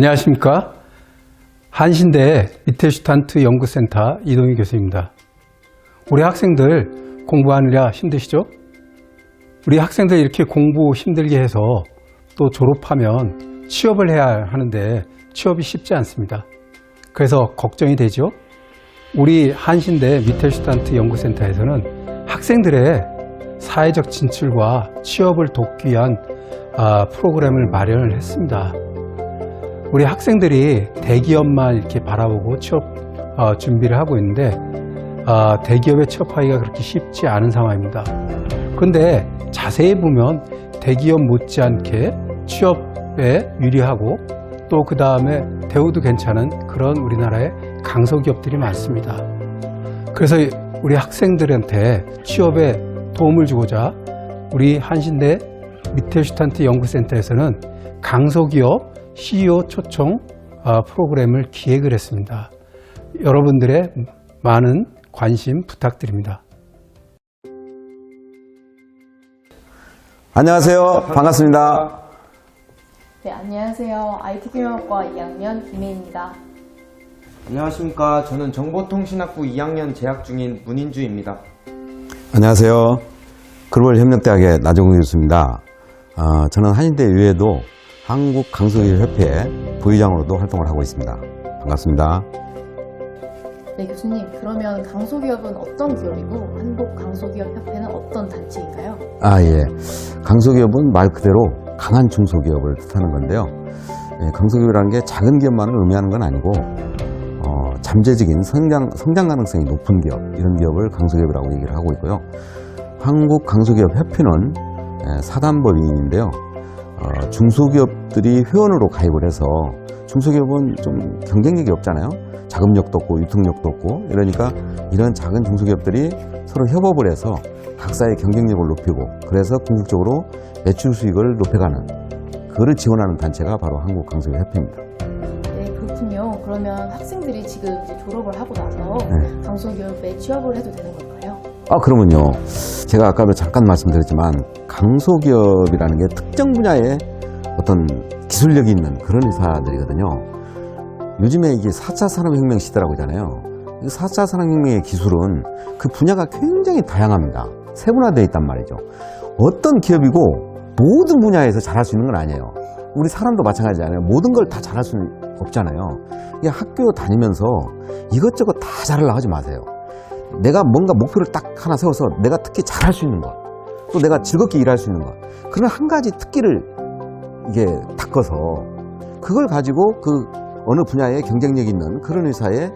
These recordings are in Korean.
안녕하십니까. 한신대 미텔슈탄트 연구센터 이동희 교수입니다. 우리 학생들 공부하느라 힘드시죠? 우리 학생들 이렇게 공부 힘들게 해서 또 졸업하면 취업을 해야 하는데 취업이 쉽지 않습니다. 그래서 걱정이 되죠. 우리 한신대 미텔슈탄트 연구센터에서는 학생들의 사회적 진출과 취업을 돕기 위한 프로그램을 마련을 했습니다. 우리 학생들이 대기업만 이렇게 바라보고 취업 준비를 하고 있는데 대기업에 취업하기가 그렇게 쉽지 않은 상황입니다. 그런데 자세히 보면 대기업 못지않게 취업에 유리하고 또 그 다음에 대우도 괜찮은 그런 우리나라의 강소기업들이 많습니다. 그래서 우리 학생들한테 취업에 도움을 주고자 우리 한신대 미텔슈탄트 연구센터에서는 강소기업 CEO 초청 프로그램을 기획을 했습니다. 여러분들의 많은 관심 부탁드립니다. 안녕하세요. 반갑습니다. 네, 안녕하세요. IT경영학과 2학년 김혜입니다. 안녕하십니까. 저는 정보통신학부 2학년 재학 중인 문인주입니다. 안녕하세요. 글로벌협력대학의 나정우 교수입니다. 저는 한신대 이외에도 한국강소기업협회 부의장으로도 활동을 하고 있습니다. 반갑습니다. 네, 교수님. 그러면 강소기업은 어떤 기업이고 한국강소기업협회는 어떤 단체인가요? 예. 강소기업은 말 그대로 강한 중소기업을 뜻하는 건데요. 강소기업이라는 게 작은 기업만을 의미하는 건 아니고 잠재적인 성장 가능성이 높은 기업, 이런 기업을 강소기업이라고 얘기를 하고 있고요. 한국강소기업협회는 사단법인인데요. 중소기업들이 회원으로 가입을 해서, 중소기업은 좀 경쟁력이 없잖아요. 자금력도 없고 유통력도 없고, 이러니까 이런 작은 중소기업들이 서로 협업을 해서 각사의 경쟁력을 높이고, 그래서 궁극적으로 매출 수익을 높여가는, 그거를 지원하는 단체가 바로 한국강소기업협회입니다. 네, 그렇군요. 그러면 학생들이 지금 이제 졸업을 하고 나서 강소기업에 취업을 해도 되는 걸까요? 그러면요. 제가 아까도 잠깐 말씀드렸지만 강소기업이라는 게 특정 분야에 어떤 기술력이 있는 그런 회사들이거든요. 요즘에 이게 4차 산업혁명 시대라고 하잖아요. 4차 산업혁명의 기술은 그 분야가 굉장히 다양합니다. 세분화되어 있단 말이죠. 어떤 기업이고 모든 분야에서 잘할 수 있는 건 아니에요. 우리 사람도 마찬가지잖아요. 모든 걸 다 잘할 수는 없잖아요. 이게 학교 다니면서 이것저것 다 잘하려고 하지 마세요. 내가 뭔가 목표를 딱 하나 세워서 내가 특히 잘할 수 있는 것, 또 내가 즐겁게 일할 수 있는 것, 그런 한 가지 특기를 이게 닦아서 그걸 가지고 그 어느 분야에 경쟁력 있는 그런 회사에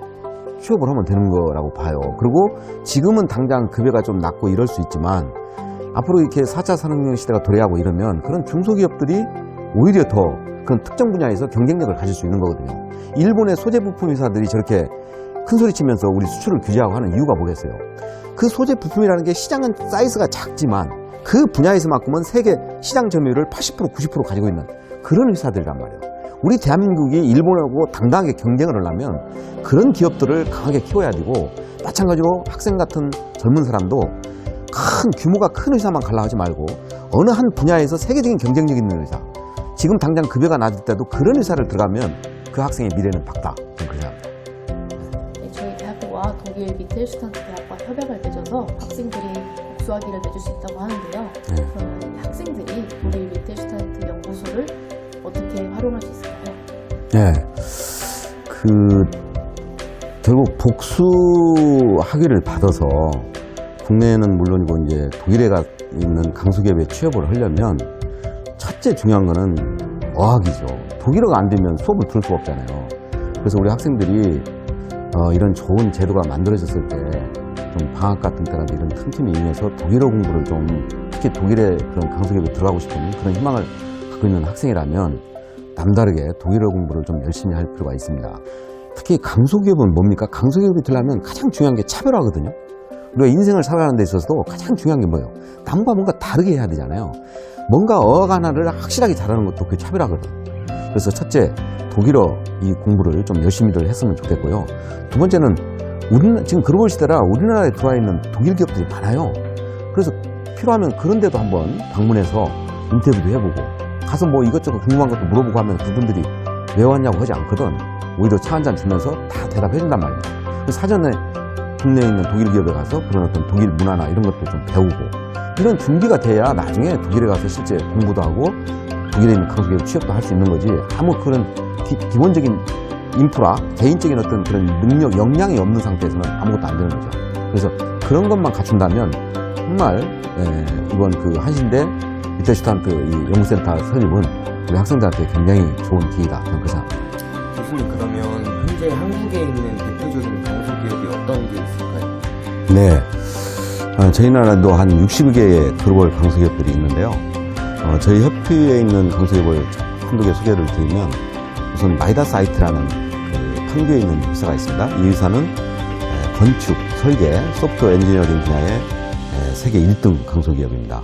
취업을 하면 되는 거라고 봐요. 그리고 지금은 당장 급여가 좀 낮고 이럴 수 있지만 앞으로 이렇게 4차 산업혁명 시대가 도래하고 이러면 그런 중소기업들이 오히려 더 그런 특정 분야에서 경쟁력을 가질 수 있는 거거든요. 일본의 소재 부품 회사들이 저렇게 큰 소리 치면서 우리 수출을 규제하고 하는 이유가 뭐겠어요? 그 소재 부품이라는 게 시장은 사이즈가 작지만 그 분야에서만큼은 세계 시장 점유율을 80%, 90% 가지고 있는 그런 회사들이란 말이에요. 우리 대한민국이 일본하고 당당하게 경쟁을 하려면 그런 기업들을 강하게 키워야 되고, 마찬가지로 학생 같은 젊은 사람도 규모가 큰 회사만 가려고 하지 말고 어느 한 분야에서 세계적인 경쟁력 있는 회사, 지금 당장 급여가 낮을 때도 그런 회사를 들어가면 그 학생의 미래는 밝다. 그렇게 생각합니다. 네, 저희 대학교와 독일 미텔슈탄트 대학과 협약을 맺어서 학생들이 복수학위를 맺을 수 있다고 하는데요. 그러면 학생들이 독일 미텔슈탄트 연구소를 어떻게 활용할 수 있을까요? 네. 결국 복수 학위를 받아서 국내에는 물론이고 이제 독일에 가 있는 강소기업에 취업을 하려면 첫째 중요한 거는 어학이죠. 독일어가 안 되면 수업을 들을 수가 없잖아요. 그래서 우리 학생들이 이런 좋은 제도가 만들어졌을 때 좀 방학 같은 때라도 이런 틈틈이 이용해서 독일어 공부를 좀, 특히 독일의 그런 강소기업에 들어가고 싶은 그런 희망을 갖고 있는 학생이라면 남다르게 독일어 공부를 좀 열심히 할 필요가 있습니다. 특히 강소기업은 뭡니까? 강소기업이 들려면 가장 중요한 게 차별화거든요. 우리가 인생을 살아가는 데 있어서도 가장 중요한 게 뭐예요? 남과 뭔가 다르게 해야 되잖아요. 뭔가 어학 하나를 확실하게 잘하는 것도 그게 차별화거든. 그래서 첫째, 독일어 이 공부를 좀 열심히들 했으면 좋겠고요. 두 번째는 지금 글로벌 시대라 우리나라에 들어와 있는 독일 기업들이 많아요. 그래서 필요하면 그런 데도 한번 방문해서 인터뷰도 해보고, 가서 뭐 이것저것 궁금한 것도 물어보고 하면 그분들이 왜 왔냐고 하지 않거든. 오히려 차 한잔 주면서 다 대답해 준단 말입니다. 사전에 국내에 있는 독일 기업에 가서 그런 어떤 독일 문화나 이런 것도 좀 배우고 이런 준비가 돼야 나중에 독일에 가서 실제 공부도 하고 독일에 있는 강소기업 취업도 할 수 있는 거지. 아무 그런 기본적인 인프라, 개인적인 어떤 그런 능력, 역량이 없는 상태에서는 아무것도 안 되는 거죠. 그래서 그런 것만 갖춘다면 정말 이번 그 한신대 미텔슈탄트 이 연구센터 설립은 우리 학생들한테 굉장히 좋은 기회다. 저는 그렇게 생각합니다. 교수님, 그러면 현재 한국에 있는 대표적인 강소기업이 어떤 게 있을까요? 네. 저희 나라도 한 60개의 글로벌 강소기업들이 있는데요. 저희 협회에 있는 강소기업을 한두 개 소개를 드리면 우선 마이다사이트라는 그 판교에 있는 회사가 있습니다. 이 회사는 건축, 설계, 소프트웨어 엔지니어링 분야의 세계 1등 강소기업입니다.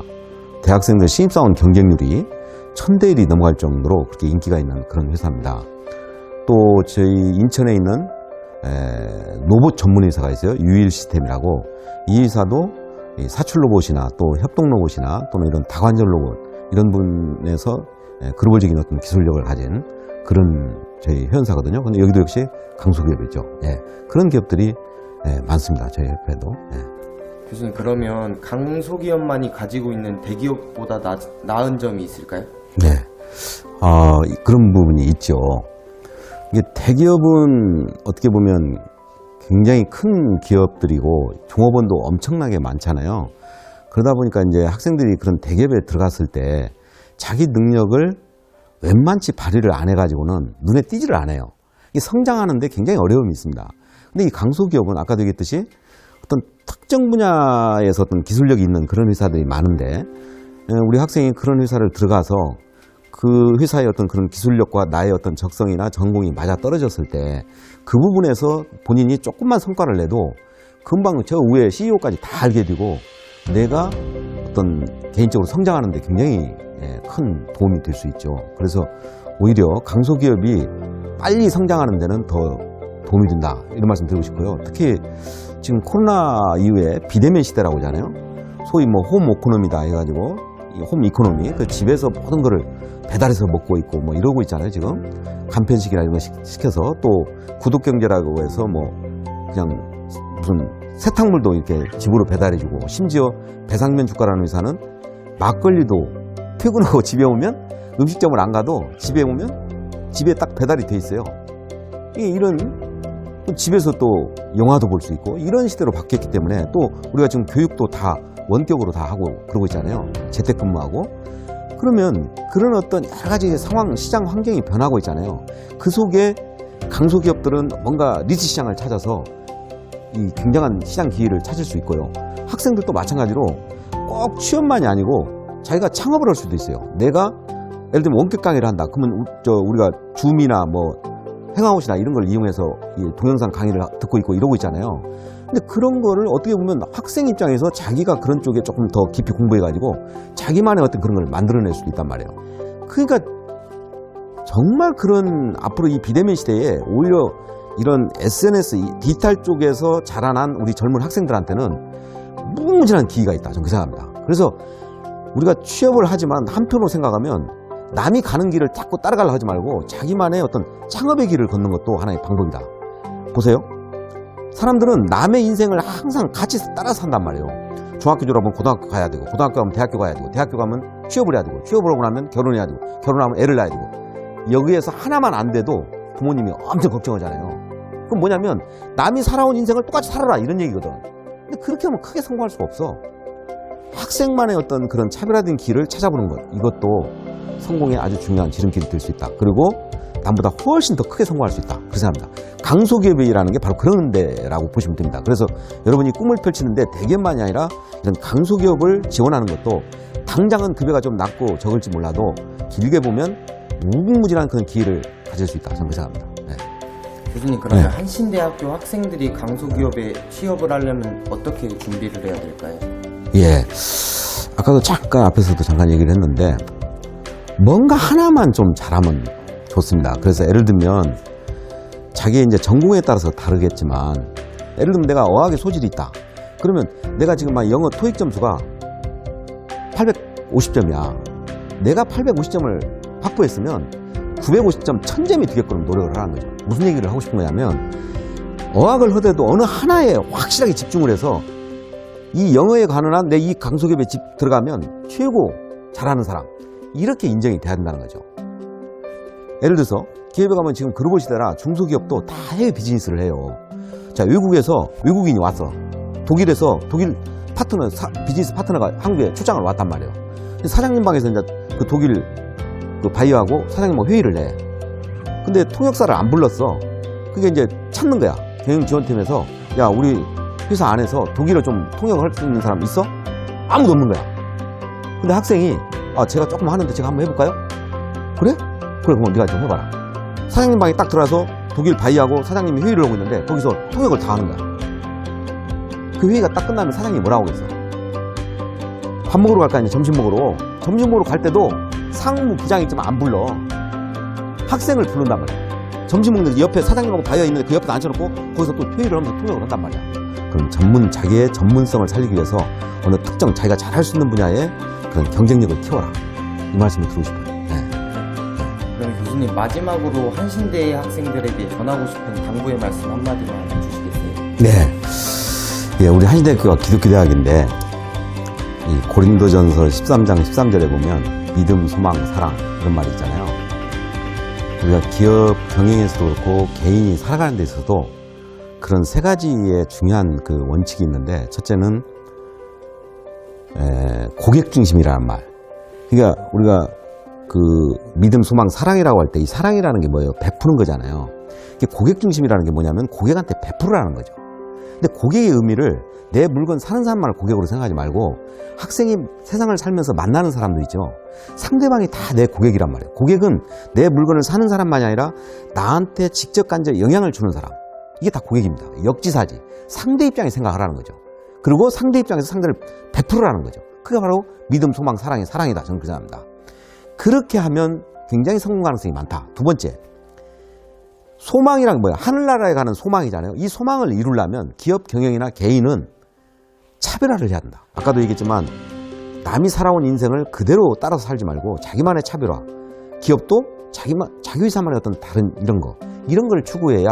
대학생들 신입사원 경쟁률이 1000대 1이 넘어갈 정도로 그렇게 인기가 있는 그런 회사입니다. 또 저희 인천에 있는 로봇 전문 회사가 있어요. 유일 시스템이라고. 이 회사도 사출 로봇이나 또 협동 로봇이나 또는 이런 다관절 로봇 이런 분에서 글로벌적인 어떤 기술력을 가진 그런 저희 회사거든요. 근데 여기도 역시 강소기업이죠. 그런 기업들이 많습니다. 저희 협회도. 교수님, 그러면 강소기업만이 가지고 있는 대기업보다 나은 점이 있을까요? 네. 그런 부분이 있죠. 이게 대기업은 어떻게 보면 굉장히 큰 기업들이고 종업원도 엄청나게 많잖아요. 그러다 보니까 이제 학생들이 그런 대기업에 들어갔을 때 자기 능력을 웬만치 발휘를 안 해가지고는 눈에 띄지를 않아요. 이게 성장하는데 굉장히 어려움이 있습니다. 근데 이 강소기업은 아까도 얘기했듯이 어떤 특정 분야에서 어떤 기술력이 있는 그런 회사들이 많은데 우리 학생이 그런 회사를 들어가서 그 회사의 어떤 그런 기술력과 나의 어떤 적성이나 전공이 맞아 떨어졌을 때 그 부분에서 본인이 조금만 성과를 내도 금방 저 위에 CEO까지 다 알게 되고 내가 어떤 개인적으로 성장하는 데 굉장히 큰 도움이 될 수 있죠. 그래서 오히려 강소기업이 빨리 성장하는 데는 더 도움이 된다. 이런 말씀 드리고 싶고요. 특히 지금 코로나 이후에 비대면 시대라고 하잖아요. 소위 뭐 홈 오코노미다 해가지고 홈 이코노미, 그 집에서 모든 거를 배달해서 먹고 있고 뭐 이러고 있잖아요. 지금 간편식이나 이런 거 시켜서 또 구독경제라고 해서 뭐 그냥 무슨 세탁물도 이렇게 집으로 배달해주고 심지어 배상면 주가라는 회사는 막걸리도 퇴근하고 집에 오면 음식점을 안 가도 집에 오면 집에 딱 배달이 돼 있어요. 이런 또 집에서 또 영화도 볼 수 있고 이런 시대로 바뀌었기 때문에 또 우리가 지금 교육도 다 원격으로 다 하고 그러고 있잖아요. 재택근무하고. 그러면 그런 어떤 여러 가지 상황, 시장 환경이 변하고 있잖아요. 그 속에 강소기업들은 뭔가 니치 시장을 찾아서 이 굉장한 시장 기회를 찾을 수 있고요. 학생들도 마찬가지로 꼭 취업만이 아니고 자기가 창업을 할 수도 있어요. 내가 예를 들면 원격 강의를 한다. 그러면 우리가 줌이나 뭐 행아웃이나 이런 걸 이용해서 이 동영상 강의를 듣고 있고 이러고 있잖아요. 근데 그런 거를 어떻게 보면 학생 입장에서 자기가 그런 쪽에 조금 더 깊이 공부해가지고 자기만의 어떤 그런 걸 만들어낼 수도 있단 말이에요. 그러니까 정말 그런 앞으로 이 비대면 시대에 오히려 이런 SNS, 디지털 쪽에서 자라난 우리 젊은 학생들한테는 무궁무진한 기회가 있다. 저는 그 생각합니다. 그래서 우리가 취업을 하지만 한편으로 생각하면 남이 가는 길을 자꾸 따라가려 하지 말고 자기만의 어떤 창업의 길을 걷는 것도 하나의 방법이다. 보세요. 사람들은 남의 인생을 항상 같이 따라서 산단 말이에요. 중학교 졸업하면 고등학교 가야 되고, 고등학교 가면 대학교 가야 되고, 대학교 가면 취업을 해야 되고, 취업을 하고 나면 결혼해야 되고, 결혼하면 애를 낳아야 되고. 여기에서 하나만 안 돼도 부모님이 엄청 걱정하잖아요. 그럼 뭐냐면 남이 살아온 인생을 똑같이 살아라 이런 얘기거든. 근데 그렇게 하면 크게 성공할 수가 없어. 학생만의 어떤 그런 차별화된 길을 찾아보는 것, 이것도 성공에 아주 중요한 지름길이 될 수 있다. 그리고 남보다 훨씬 더 크게 성공할 수 있다. 그렇게 생각합니다. 강소기업이라는 게 바로 그런 데라고 보시면 됩니다. 그래서 여러분이 꿈을 펼치는데 대기업만이 아니라 이런 강소기업을 지원하는 것도 당장은 급여가 좀 낮고 적을지 몰라도 길게 보면 무궁무진한 그런 기회를 가질 수 있다. 저는 그렇게 생각합니다. 네. 교수님, 그러면 한신대학교 학생들이 강소기업에 취업을 하려면 어떻게 준비를 해야 될까요? 예. 아까도 잠깐 앞에서도 잠깐 얘기를 했는데 뭔가 하나만 좀 잘하면 좋습니다. 그래서 예를 들면 자기의 이제 전공에 따라서 다르겠지만 예를 들면 내가 어학에 소질이 있다. 그러면 내가 지금 막 영어 토익 점수가 850점이야. 내가 850점을 확보했으면 950점 1000점이 되게끔 노력을 하는 거죠. 무슨 얘기를 하고 싶은 거냐면 어학을 하더라도 어느 하나에 확실하게 집중을 해서 이 영어에 관한 한 내 이 강소기업에 들어가면 최고 잘하는 사람 이렇게 인정이 돼야 된다는 거죠. 예를 들어서 기업에 가면 지금 글로벌 시대라 중소기업도 다 해외 비즈니스를 해요. 자, 외국에서 외국인이 왔어. 독일에서 독일 파트너 비즈니스 파트너가 한국에 출장을 왔단 말이에요. 사장님 방에서 이제 그 독일 그 바이어하고 사장님하고 회의를 해. 근데 통역사를 안 불렀어. 그게 이제 찾는 거야. 경영지원팀에서 야, 우리 회사 안에서 독일어 좀 통역을 할 수 있는 사람 있어? 아무도 없는 거야. 근데 학생이 제가 조금 하는데 제가 한번 해볼까요? 그래? 그래, 그럼 네가 좀 해봐라. 사장님 방에 딱 들어와서 독일 바이하고 사장님이 회의를 하고 있는데 거기서 통역을 다 하는 거야. 그 회의가 딱 끝나면 사장님이 뭐라고 하겠어? 밥 먹으러 갈까? 이제 점심 먹으러. 점심 먹으러 갈 때도 상무 부장이 있지만 안 불러. 학생을 부른단 말이야. 점심 먹는데 옆에 사장님하고 바이어 있는데 그 옆에 앉혀놓고 거기서 또 회의를 하면서 통역을 한단 말이야. 그럼 자기의 전문성을 살리기 위해서 어느 특정 자기가 잘할 수 있는 분야에 그런 경쟁력을 키워라. 이 말씀을 드리고 싶어요. 네. 그럼 교수님 마지막으로 한신대 학생들에게 전하고 싶은 당부의 말씀 한마디만 해주시겠어요? 네. 예, 우리 한신대학교가 기독교대학인데 이 고린도전서 13장 13절에 보면 믿음, 소망, 사랑 이런 말이 있잖아요. 우리가 기업 경영에서도 그렇고 개인이 살아가는 데 있어서도 그런 세 가지의 중요한 그 원칙이 있는데 첫째는 고객 중심이라는 말. 그러니까 우리가 그 믿음, 소망, 사랑이라고 할 때 이 사랑이라는 게 뭐예요? 베푸는 거잖아요. 이게 고객 중심이라는 게 뭐냐면 고객한테 베푸라는 거죠. 근데 고객의 의미를 내 물건 사는 사람만을 고객으로 생각하지 말고 학생이 세상을 살면서 만나는 사람들 있죠. 상대방이 다 내 고객이란 말이에요. 고객은 내 물건을 사는 사람만이 아니라 나한테 직접 간접 영향을 주는 사람. 이게 다 고객입니다. 역지사지. 상대 입장에 생각하라는 거죠. 그리고 상대 입장에서 상대를 베풀으라는 거죠. 그게 바로 믿음, 소망, 사랑이 사랑이다. 저는 그 생각합니다. 그렇게 하면 굉장히 성공 가능성이 많다. 두 번째, 소망이란 뭐야? 하늘나라에 가는 소망이잖아요. 이 소망을 이루려면 기업 경영이나 개인은 차별화를 해야 한다. 아까도 얘기했지만 남이 살아온 인생을 그대로 따라서 살지 말고 자기만의 차별화. 기업도 자기 회사만의 어떤 다른 이런 걸 추구해야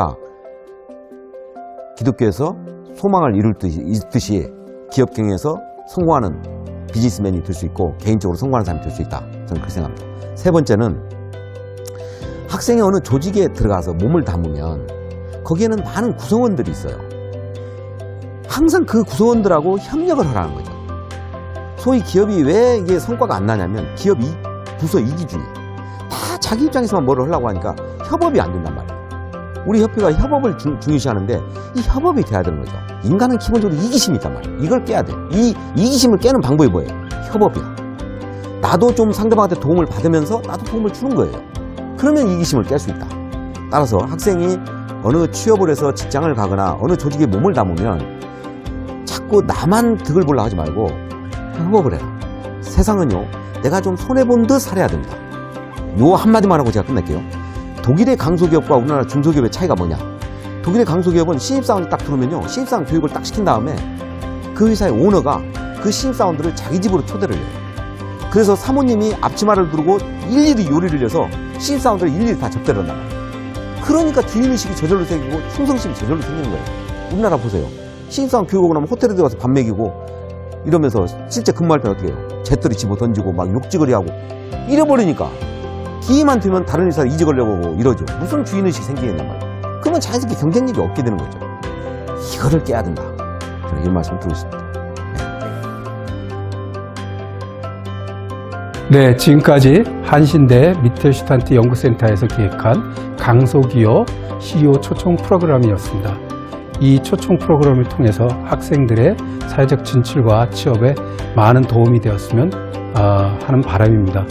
기독교에서 소망을 이룰 듯이 기업 경영에서 성공하는 비즈니스맨이 될 수 있고 개인적으로 성공하는 사람이 될 수 있다. 저는 그렇게 생각합니다. 세 번째는 학생이 어느 조직에 들어가서 몸을 담으면 거기에는 많은 구성원들이 있어요. 항상 그 구성원들하고 협력을 하라는 거죠. 소위 기업이 왜 이게 성과가 안 나냐면 기업 부서 이기주의. 다 자기 입장에서만 뭐를 하려고 하니까 협업이 안 된단 말이에요. 우리 협회가 협업을 중요시하는데 이 협업이 돼야 되는 거죠. 인간은 기본적으로 이기심이 있단 말이에요. 이걸 깨야 돼. 이 이기심을 깨는 방법이 뭐예요? 협업이야. 나도 좀 상대방한테 도움을 받으면서 나도 도움을 주는 거예요. 그러면 이기심을 깰 수 있다. 따라서 학생이 어느 취업을 해서 직장을 가거나 어느 조직에 몸을 담으면 자꾸 나만 득을 보려 하지 말고 협업을 해라. 세상은요, 내가 좀 손해본 듯 살아야 됩니다. 요 한마디만 하고 제가 끝낼게요. 독일의 강소기업과 우리나라 중소기업의 차이가 뭐냐? 독일의 강소기업은 신입사원이 딱 들어오면요, 신입사원 교육을 딱 시킨 다음에 그 회사의 오너가 그 신입사원들을 자기 집으로 초대를 해요. 그래서 사모님이 앞치마를 두르고 일일이 요리를 해서 신입사원들을 일일이 다 접대를 한단 말이에요. 그러니까 주인의식이 저절로 생기고 충성심이 저절로 생기는 거예요. 우리나라 보세요. 신입사원 교육하고 나면 호텔에 들어가서 밥 먹이고 이러면서 실제 근무할 때는 어떻게 해요? 재떨이 집어 던지고 막 욕지거리 하고 잃어버리니까 기회만 되면 다른 회사를 이직하려고 하고 이러죠. 무슨 주인의식이 생기겠냔 말이에요. 그러면 자연스럽게 경쟁력이 없게 되는 거죠. 이거를 깨야 된다. 저는 이 말씀 드리고 싶습니다. 네, 지금까지 한신대 미텔슈탄트 연구센터에서 기획한 강소기업 CEO 초청 프로그램이었습니다. 이 초청 프로그램을 통해서 학생들의 사회적 진출과 취업에 많은 도움이 되었으면 하는 바람입니다.